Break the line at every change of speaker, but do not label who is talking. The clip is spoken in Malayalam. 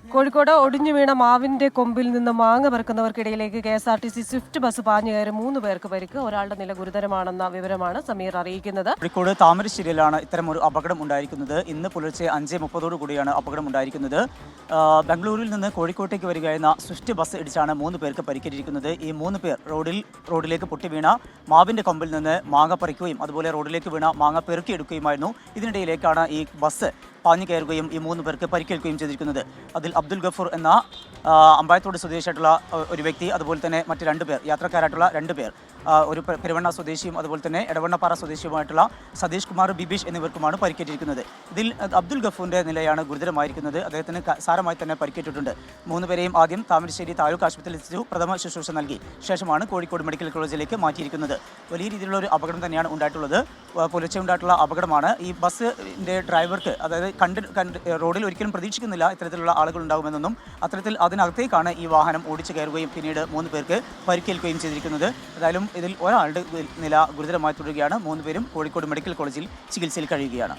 കോഴിക്കോട് ഒടിഞ്ഞു വീണ മാവിന്റെ കൊമ്പിൽ നിന്ന് മാങ്ങ പെറുക്കുന്നവർക്കിടയിലേക്ക് KSRTC സ്വിഫ്റ്റ് ബസ് പാഞ്ഞു കയറി 3 പേർക്ക് പരിക്ക്. ഒരാളുടെ നില ഗുരുതരമാണെന്ന വിവരമാണ് സമീർ അറിയിക്കുന്നത്.
കോഴിക്കോട് താമരശ്ശേരിയിലാണ് ഇത്തരം ഒരു അപകടം ഉണ്ടായിരിക്കുന്നത്. ഇന്ന് പുലർച്ചെ 5:30 കൂടിയാണ് അപകടം ഉണ്ടായിരിക്കുന്നത്. ബംഗളൂരുവിൽ നിന്ന് കോഴിക്കോട്ടേക്ക് വരികയായിരുന്ന സ്വിഫ്റ്റ് ബസ് ഇടിച്ചാണ് 3 പേർക്ക് പരിക്കേറ്റിരിക്കുന്നത്. ഈ 3 പേർ റോഡിലേക്ക് പൊട്ടി വീണ മാവിന്റെ കൊമ്പിൽ നിന്ന് മാങ്ങ പറിക്കുകയും അതുപോലെ റോഡിലേക്ക് വീണ മാങ്ങ പെറുക്കിയെടുക്കുകയുമായിരുന്നു. ഇതിനിടയിലേക്കാണ് ഈ ബസ് പാഞ്ഞു കയറുകയും ഈ 3 പേർക്ക് പരിക്കേൽക്കുകയും ചെയ്തിരിക്കുന്നത്. അതിൽ അബ്ദുൽ ഗഫൂർ എന്ന അമ്പായത്തോട് സ്വദേശിയായിട്ടുള്ള ഒരു വ്യക്തി, അതുപോലെ തന്നെ മറ്റ് 2 പേർ യാത്രക്കാരായിട്ടുള്ള 2 പേർ, ഒരു പെരുവണ്ണ സ്വദേശിയും അതുപോലെ തന്നെ എടവണ്ണപ്പാറ സ്വദേശിയുമായിട്ടുള്ള സതീഷ് കുമാർ ബിബീഷ് എന്നിവർക്കുമാണ് പരിക്കേറ്റിരിക്കുന്നത്. ഇതിൽ അബ്ദുൽ ഗഫൂറിന്റെ നിലയാണ് ഗുരുതരമായിരിക്കുന്നത്. അദ്ദേഹത്തിന് സാരമായി തന്നെ പരിക്കേറ്റിട്ടുണ്ട്. 3 പേരെയും ആദ്യം താമരശ്ശേരി താലൂക്ക് ആശുപത്രിയിൽ എത്തിച്ചു പ്രഥമ ശുശ്രൂഷ നൽകി ശേഷമാണ് കോഴിക്കോട് മെഡിക്കൽ കോളേജിലേക്ക് മാറ്റിയിരിക്കുന്നത്. വലിയ രീതിയിലുള്ള ഒരു അപകടം തന്നെയാണ് ഉണ്ടായിട്ടുള്ളത്. പുലർച്ചെ ഉണ്ടായിട്ടുള്ള അപകടമാണ്. ഈ ബസ്സിന്റെ ഡ്രൈവർക്ക്, അതായത് റോഡിൽ ഒരിക്കലും പ്രതീക്ഷിക്കുന്നില്ല ഇത്തരത്തിലുള്ള ആളുകൾ ഉണ്ടാകുമെന്നൊന്നും, അത്തരത്തിൽ അതിനകത്തേക്കാണ് ഈ വാഹനം ഓടിച്ചു കയറുകയും പിന്നീട് 3 പേർക്ക് പരിക്കേൽക്കുകയും ചെയ്തിരിക്കുന്നത്. ഏതായാലും ഇതിൽ ഒരാളുടെ നില ഗുരുതരമായി തുടരുകയാണ്. 3 പേരും കോഴിക്കോട് മെഡിക്കൽ കോളേജിൽ ചികിത്സയിൽ കഴിയുകയാണ്.